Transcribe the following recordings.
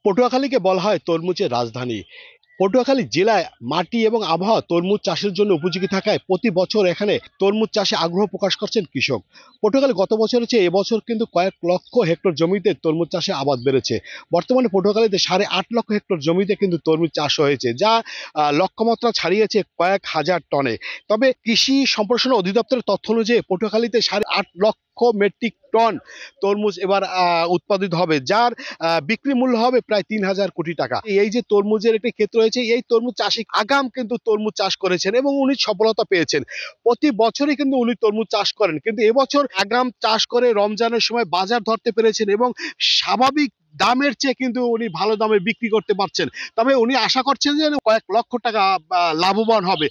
পটুয়াখালীকে বলা হয় তরমুজের রাজধানী। পটুয়াখালী জেলায় মাটি এবং আবহাওয়া তরমুজ চাষের জন্য উপযোগী থাকায় প্রতি বছর এখানে তরমুজ চাষে আগ্রহ প্রকাশ করছেন কৃষক। পটুয়াখালী গত বছরের চেয়ে এবছর কিন্তু কয়েক লক্ষ হেক্টর জমিতে তরমুজ চাষে আবাদ বেড়েছে। বর্তমানে পটুয়াখালীতে 8.5 লক্ষ হেক্টর জমিতে কিন্তু তরমুজ চাষ হয়েছে, যা লক্ষ্যমাত্রা ছাড়িয়েছে কয়েক হাজার টনে। তবে কৃষি সম্প্রসারণ অধিদপ্তরের তথ্য অনুযায়ী পটুয়াখালীতে 8.5 লক্ষ মেট্রিক টন তরমুজ এবার উৎপাদিত হবে, যার বিক্রি মূল্য হবে প্রায় 3,000 কোটি টাকা। এই যে তরমুজের একটি ক্ষেত্র রয়েছে, এই তরমুজ চাষি আগাম কিন্তু তরমুজ চাষ করেছেন এবং উনি সফলতা পেয়েছেন। প্রতি বছরই কিন্তু উনি তরমুজ চাষ করেন, কিন্তু এবছর আগাম চাষ করে রমজানের সময় বাজার ধরতে পেরেছেন এবং স্বাভাবিক দামের চেয়ে কিন্তু উনি ভালো দামে বিক্রি করতে পারছেন। তবে উনি আশা করছেন যে কয়েক লক্ষ টাকা লাভবান হবে।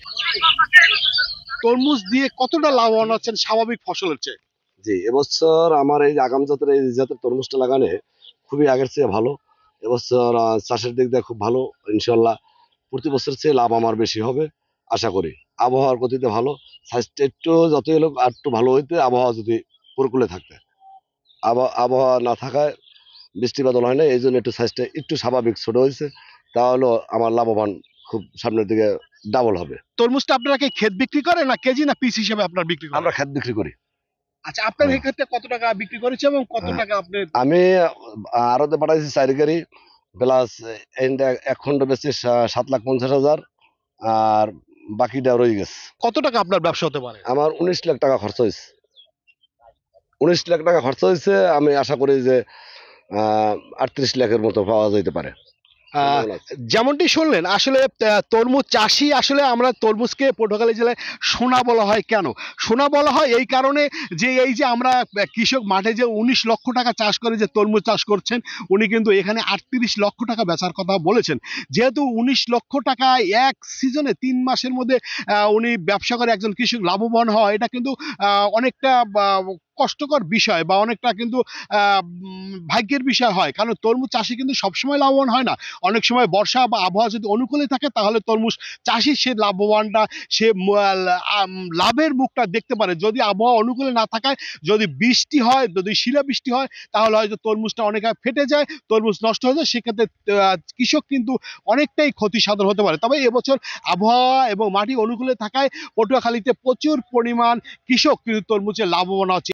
তরমুজ দিয়ে কতটা লাভবান হচ্ছেন স্বাভাবিক ফসলের চেয়ে? জি, এবছর আমার এই আগাম জাতের এই জাতের তরমুজটা লাগানে খুবই আগের চেয়ে ভালো। এবছর চাষের দিক দিয়ে খুব ভালো, ইনশাল্লাহ প্রতি বছর চেয়ে লাভ আমার বেশি হবে আশা করি। আবহাওয়ার গতিতে ভালো, স্বাস্থ্য একটু যতই হলো আর একটু ভালো হইতে, আবহাওয়া যদি প্রকুলে থাকতে। আবহাওয়া না থাকায় বৃষ্টি বাদল হয় না, এই জন্য একটু স্বাস্থ্য একটু স্বাভাবিক ছোট হয়েছে, তাহলে আমার লাভবান খুব সামনের দিকে ডাবল হবে। তরমুজটা আপনারা কি ক্ষেত বিক্রি করেন না কেজি না পিস হিসেবে আপনার বিক্রি করেন? আমরা খেত বিক্রি করি। আচ্ছা, আপনার এই ক্ষেত্রে কত টাকা বিক্রি করেছে এবং কত টাকা আপনি? আমি আরতে পাঠাইছি 4 গাড়ি প্লাস, এক খন্ড বেশি 7,50,000, আর বাকিটা রয়ে গেছে। কত টাকা আপনার ব্যবসা হতে পারে? আমার 19 লাখ টাকা খরচ হয়েছে। 19 লাখ টাকা খরচ হয়েছে, আমি আশা করি যে 38 লাখের মতো পাওয়া যেতে পারে। যেমনটি শুনলেন, আসলে তরমুজ চাষি, আসলে আমরা তরমুজকে পটুয়াখালী জেলায় সোনা বলা হয় কেন? সোনা বলা হয় এই কারণে যে এই যে আমরা কৃষক মাঠে যে 19 লক্ষ টাকা চাষ করে যে তরমুজ চাষ করছেন, উনি কিন্তু এখানে 38 লক্ষ টাকা বেচার কথা বলেছেন। যেহেতু 19 লক্ষ টাকা এক সিজনে 3 মাসের মধ্যে উনি ব্যবসা করে একজন কৃষক লাভবান হয়, এটা কিন্তু অনেকটা কষ্টকর বিষয় বা অনেকটা কিন্তু ভাগ্যের বিষয় হয়, কারণ তরমুজ চাষি কিন্তু সবসময় লাভবান হয় না। অনেক সময় বর্ষা বা আবহাওয়া যদি অনুকূলে থাকে তাহলে তরমুজ চাষি সে লাভবানটা, সে লাভের মুখটা দেখতে পারে। যদি আবহাওয়া অনুকূলে না থাকায়, যদি বৃষ্টি হয়, যদি শিলা বৃষ্টি হয়, তাহলে হয়তো তরমুজটা অনেক ফেটে যায়, তরমুজ নষ্ট হয়ে যায়। সেক্ষেত্রে কৃষক কিন্তু অনেকটাই ক্ষতি সাধন হতে পারে। তবে এবছর আবহাওয়া এবং মাটি অনুকূলে থাকায় পটুয়াখালীতে প্রচুর পরিমাণ কৃষক কিন্তু তরমুজে লাভবান হচ্ছে।